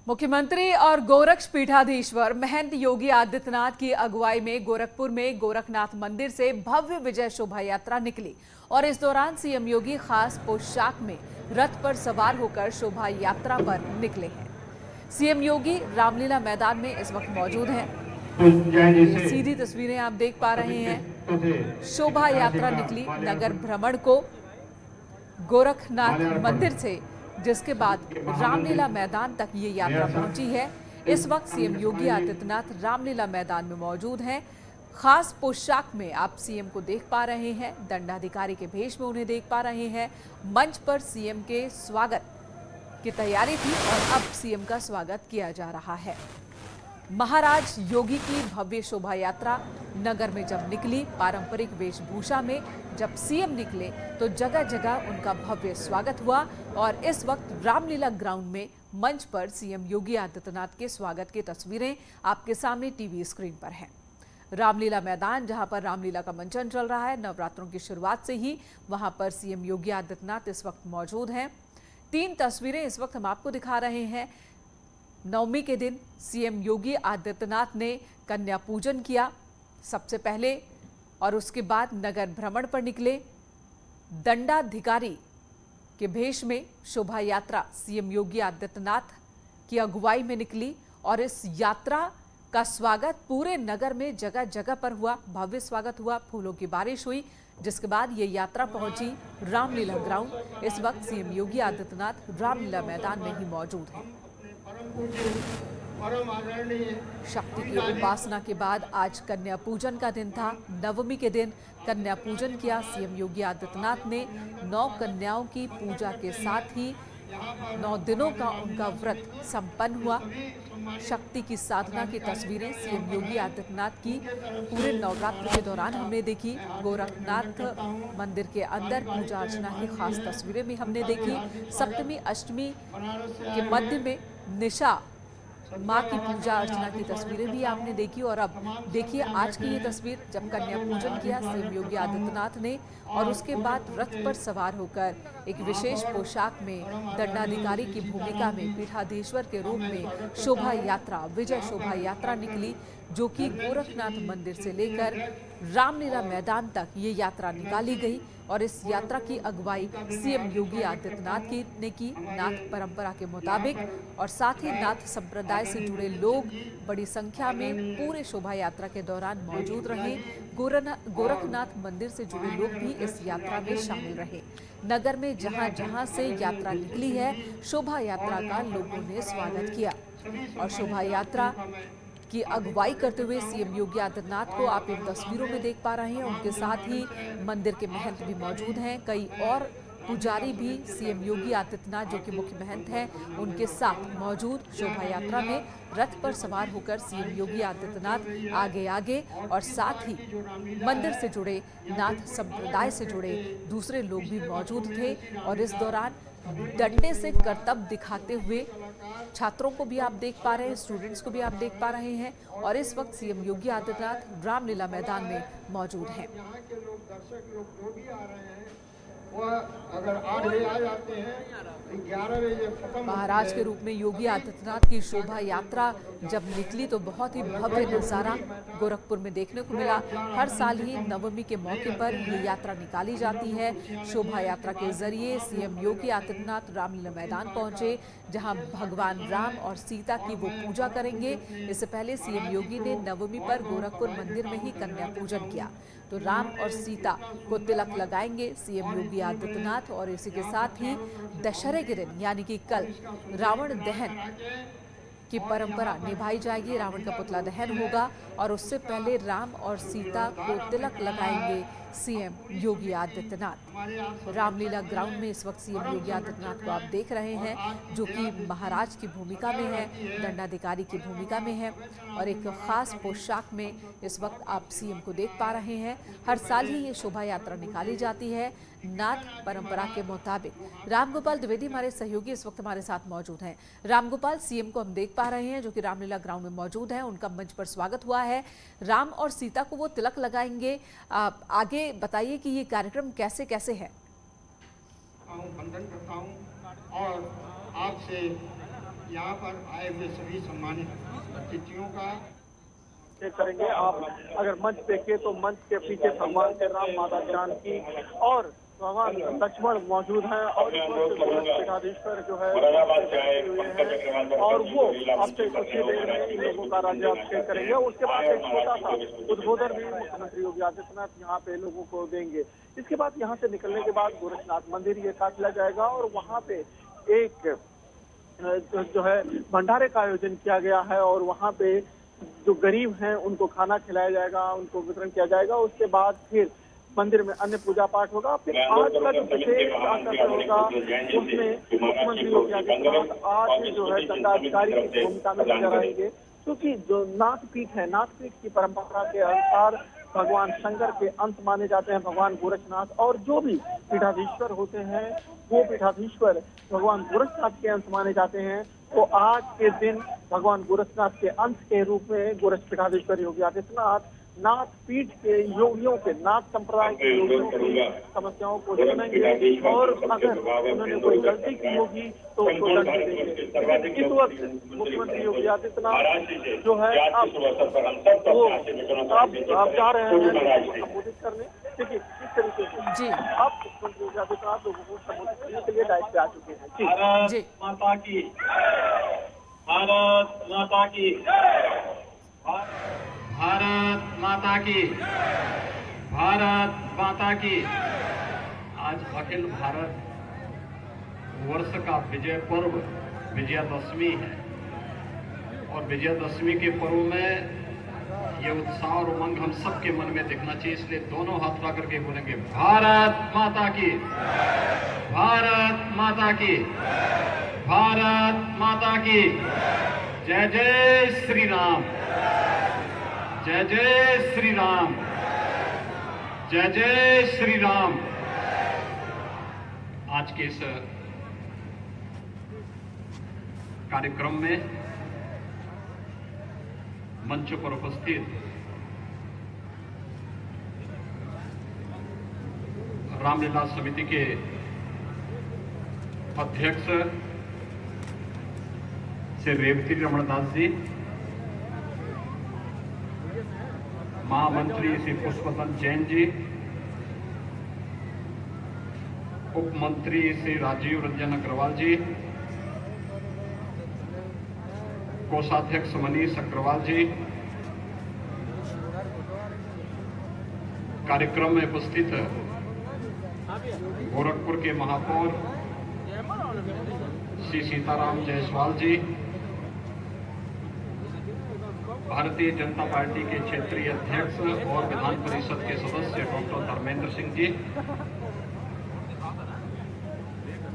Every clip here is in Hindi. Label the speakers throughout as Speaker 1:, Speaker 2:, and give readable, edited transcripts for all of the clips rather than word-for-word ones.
Speaker 1: मुख्यमंत्री और गोरक्ष पीठाधीश्वर महंत योगी आदित्यनाथ की अगुवाई में गोरखपुर में गोरखनाथ मंदिर से भव्य विजय शोभा यात्रा निकली और इस दौरान सीएम योगी खास पोशाक में रथ पर सवार होकर शोभा यात्रा पर निकले हैं। सीएम योगी रामलीला मैदान में इस वक्त मौजूद हैं। सीधी तस्वीरें आप देख पा रहे हैं। शोभा यात्रा निकली नगर भ्रमण को गोरखनाथ मंदिर से, जिसके बाद रामलीला मैदान तक ये यात्रा पहुंची है। इस वक्त सीएम योगी आदित्यनाथ रामलीला मैदान में मौजूद हैं। खास पोशाक में आप सीएम को देख पा रहे हैं, दंडाधिकारी के भेष में उन्हें देख पा रहे हैं। मंच पर सीएम के स्वागत की तैयारी थी और अब सीएम का स्वागत किया जा रहा है। महाराज योगी की भव्य शोभा यात्रा नगर में जब निकली, पारंपरिक वेशभूषा में जब सीएम निकले तो जगह जगह उनका भव्य स्वागत हुआ और इस वक्त रामलीला ग्राउंड में मंच पर सीएम योगी आदित्यनाथ के स्वागत की तस्वीरें आपके सामने टीवी स्क्रीन पर हैं। रामलीला मैदान, जहां पर रामलीला का मंचन चल रहा है, नवरात्रों की शुरुआत से ही वहां पर सीएम योगी आदित्यनाथ इस वक्त मौजूद हैं। 3 तस्वीरें इस वक्त हम आपको दिखा रहे हैं। नवमी के दिन सीएम योगी आदित्यनाथ ने कन्या पूजन किया सबसे पहले और उसके बाद नगर भ्रमण पर निकले। दंडाधिकारी के भेष में शोभा यात्रा सीएम योगी आदित्यनाथ की अगुवाई में निकली और इस यात्रा का स्वागत पूरे नगर में जगह जगह पर हुआ। भव्य स्वागत हुआ, फूलों की बारिश हुई, जिसके बाद ये यात्रा पहुंची रामलीला ग्राउंड। इस वक्त सीएम योगी आदित्यनाथ रामलीला मैदान में ही मौजूद हैं। शक्ति की उपासना के बाद आज कन्या पूजन का दिन था। नवमी के दिन कन्या पूजन किया सीएम योगी आदित्यनाथ ने। 9 कन्याओं की पूजा के साथ ही 9 दिनों का उनका व्रत संपन्न हुआ। शक्ति की साधना की तस्वीरें सीएम योगी आदित्यनाथ की पूरे नवरात्र के दौरान हमने देखी। गोरखनाथ मंदिर के अंदर पूजा अर्चना की खास तस्वीरें भी हमने देखी। सप्तमी अष्टमी के मध्य में निशा माँ की पूजा अर्चना की तस्वीरें भी आपने देखी। और अब देखिए आज की ये तस्वीर, जब कन्या पूजन किया सीएम योगी आदित्यनाथ ने और उसके बाद रथ पर सवार होकर एक विशेष पोशाक में दंडाधिकारी की भूमिका में पीठाधीश्वर के रूप में शोभा यात्रा, विजय शोभा यात्रा निकली, जो कि गोरखनाथ मंदिर से लेकर रामलीला मैदान तक ये यात्रा निकाली गई। और इस यात्रा की अगुवाई सीएम योगी आदित्यनाथ ने की, नाथ परंपरा के मुताबिक। और साथ ही नाथ संप्रदाय से जुड़े लोग बड़ी संख्या में पूरे शोभा यात्रा के दौरान मौजूद रहे। गोरखनाथ मंदिर से जुड़े लोग भी इस यात्रा में शामिल रहे। नगर में जहां जहां से यात्रा निकली है, शोभा यात्रा का लोगों ने स्वागत किया। और शोभा यात्रा की अगुवाई करते हुए सीएम योगी आदित्यनाथ को आप इन तस्वीरों में देख पा रहे हैं। उनके साथ ही मंदिर के महंत भी मौजूद हैं। कई और पुजारी भी सीएम योगी आदित्यनाथ, जो कि मुख्य महंत हैं, उनके साथ मौजूद। शोभा यात्रा में रथ पर सवार होकर सीएम योगी आदित्यनाथ आगे आगे और साथ ही मंदिर से जुड़े, नाथ संप्रदाय से जुड़े दूसरे लोग भी मौजूद थे। और इस दौरान डंडे से करतब दिखाते हुए छात्रों को भी आप देख पा रहे हैं, स्टूडेंट्स को भी आप देख पा रहे हैं। और इस वक्त सीएम योगी आदित्यनाथ रामलीला मैदान में मौजूद हैं। अगर 8 बजे आ जाते हैं, 11 बजे खत्म। महाराज के रूप में योगी आदित्यनाथ की शोभा यात्रा जब निकली तो बहुत ही भव्य नजारा गोरखपुर में देखने को मिला। हर साल ही नवमी के मौके पर ये यात्रा निकाली जाती है। शोभा यात्रा के जरिए सीएम योगी आदित्यनाथ रामलीला मैदान पहुंचे, जहां भगवान राम और सीता की वो पूजा करेंगे। इससे पहले सीएम योगी ने नवमी पर गोरखपुर मंदिर में ही कन्या पूजन किया, तो राम और सीता को तिलक लगाएंगे सीएम योगी आदित्यनाथ। और इसी के साथ ही दशहरे के दिन यानी कि कल रावण दहन की परंपरा निभाई जाएगी। रावण का पुतला दहन होगा और उससे पहले राम और सीता को तिलक लगाएंगे सीएम योगी आदित्यनाथ। रामलीला ग्राउंड में इस वक्त सीएम योगी आदित्यनाथ को आप देख रहे हैं, जो कि महाराज की भूमिका में है, दंडाधिकारी की भूमिका में है और एक खास पोशाक में इस वक्त आप सीएम को देख पा रहे हैं। हर साल ही ये शोभा यात्रा निकाली जाती है नाथ परंपरा के मुताबिक। रामगोपाल द्विवेदी हमारे सहयोगी इस वक्त हमारे साथ मौजूद हैं। रामगोपाल, सीएम को हम देख पा रहे हैं जो कि रामलीला ग्राउंड में मौजूद हैं, उनका मंच पर स्वागत हुआ है। राम और सीता को वो तिलक लगाएंगे। आगे बताइए कि ये कार्यक्रम कैसे कैसे है।
Speaker 2: वंदन करता हूं और आपसे यहाँ पर आए हुए सभी सम्मानित अतिथियों का
Speaker 3: करेंगे। आप अगर मंच देखें तो मंच के पीछे भगवान श्री राम, माता जानकी और भगवान लक्ष्मण मौजूद हैं और इस वक्त पीठाधीश्वर जो है हुए हैं और वो अब से कुछ ही देर में इन लोगों का राज्याभिषेक करेंगे। उसके बाद एक छोटा सा उद्बोधन भी मुख्यमंत्री योगी आदित्यनाथ यहाँ पे लोगों को देंगे। इसके बाद यहाँ से निकलने के बाद गोरखनाथ मंदिर ये काफिला जाएगा और वहाँ पे एक जो है भंडारे का आयोजन किया गया है और वहाँ पे जो गरीब हैं उनको खाना खिलाया जाएगा, उनको वितरण किया जाएगा। उसके बाद फिर मंदिर में अन्य पूजा पाठ होगा। फिर आज का जो विशेष आकर्षण होगा उसमें मुख्यमंत्री योगी आदित्यनाथ आज जो है दंडाधिकारी की भूमिका में नजर आएंगे, क्योंकि जो नाथपीठ है, नाथपीठ की परंपरा के अनुसार भगवान शंकर के अंश माने जाते हैं भगवान गोरखनाथ, और जो भी पीठाधीश्वर होते हैं वो पीठाधीश्वर भगवान गोरखनाथ के अंश माने जाते हैं। तो आज के दिन भगवान गोरखनाथ के अंश के रूप में गोरख पीठाधीश्वर योगी आदित्यनाथ नाथ पीठ के योगियों के, नाथ संप्रदाय के योगियों की समस्याओं को सुनेंगे और अगर उन्होंने कोई गलती की होगी तो उसको दंड देंगे। इस वक्त मुख्यमंत्री योगी आदित्यनाथ जो है आप जा रहे हैं संबोधित करने। देखिए इस तरीके से
Speaker 1: जी
Speaker 3: अब मुख्यमंत्री योगी आदित्यनाथ लोगों को संबोधित करने के लिए डाइट पे आ चुके हैं।
Speaker 1: जी
Speaker 4: माता की, भारत माता की, भारत माता की, भारत माता की। आज अखिल भारत वर्ष का विजय पर्व विजयादशमी है और विजयादशमी के पर्व में ये उत्साह और उमंग हम सबके मन में दिखना चाहिए। इसलिए दोनों हाथ उठा करके बोलेंगे भारत माता की, भारत माता की, भारत माता की। जय जय श्री राम, जय जय श्री राम, जय जय श्री राम। आज के इस कार्यक्रम में मंच पर उपस्थित रामलीला समिति के अध्यक्ष श्री रेवती रमण दास जी, महामंत्री श्री पुष्पतन जैन जी, उप मंत्री श्री राजीव रंजन अग्रवाल जी, कोषाध्यक्ष मनीष अग्रवाल जी, कार्यक्रम में उपस्थित गोरखपुर के महापौर श्री सीताराम जायसवाल जी, भारतीय जनता पार्टी के क्षेत्रीय अध्यक्ष और विधान परिषद के सदस्य डॉक्टर धर्मेंद्र सिंह जी,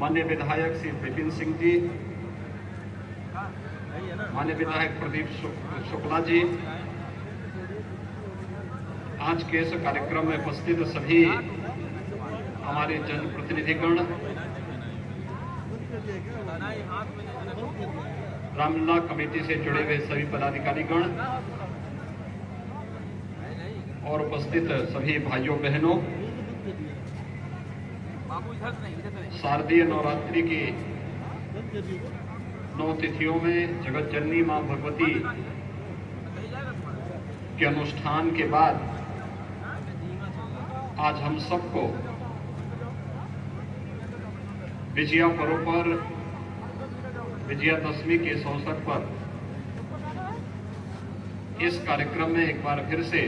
Speaker 4: माननीय विधायक श्री विपिन सिंह जी, माननीय विधायक प्रदीप शुक्ला जी, आज के इस कार्यक्रम में उपस्थित सभी हमारे जनप्रतिनिधिगण, रामलीला कमेटी से जुड़े हुए सभी पदाधिकारीगण और उपस्थित सभी भाइयों बहनों, शारदीय नवरात्रि की 9 तिथियों में जगत जननी मां भगवती के अनुष्ठान के बाद आज हम सबको विजया पर्व पर, विजयादशमी के इस अवसर पर इस कार्यक्रम में एक बार फिर से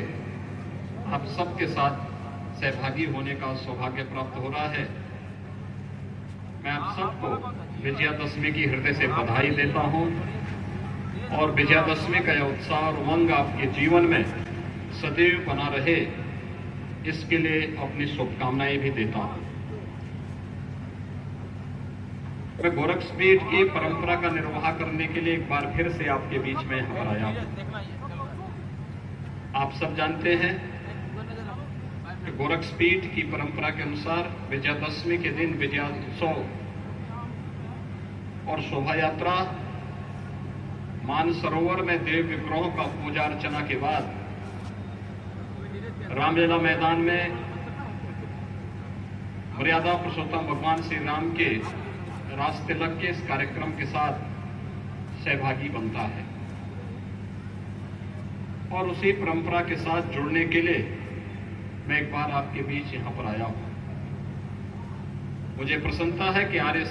Speaker 4: आप सबके साथ सहभागी होने का सौभाग्य प्राप्त हो रहा है। मैं आप सबको विजयादशमी की हृदय से बधाई देता हूं और विजयादशमी का यह उत्साह और उमंग आपके जीवन में सदैव बना रहे, इसके लिए अपनी शुभकामनाएं भी देता हूं। मैं गोरखपीठ की परंपरा का निर्वाह करने के लिए एक बार फिर से आपके बीच में यहाँ आया हूं। आप सब जानते हैं कि गोरखपीठ की परंपरा के अनुसार विजयादशमी के दिन विजयोत्सव और शोभा यात्रा मानसरोवर में देव विग्रहों का पूजा अर्चना के बाद रामलीला मैदान में मर्यादा पुरुषोत्तम भगवान श्री राम के रास तिलक के इस कार्यक्रम के साथ सहभागी बनता है। और उसी परंपरा के साथ जुड़ने के लिए मैं एक बार आपके बीच यहां पर आया हूं। मुझे प्रसन्नता है कि आर्य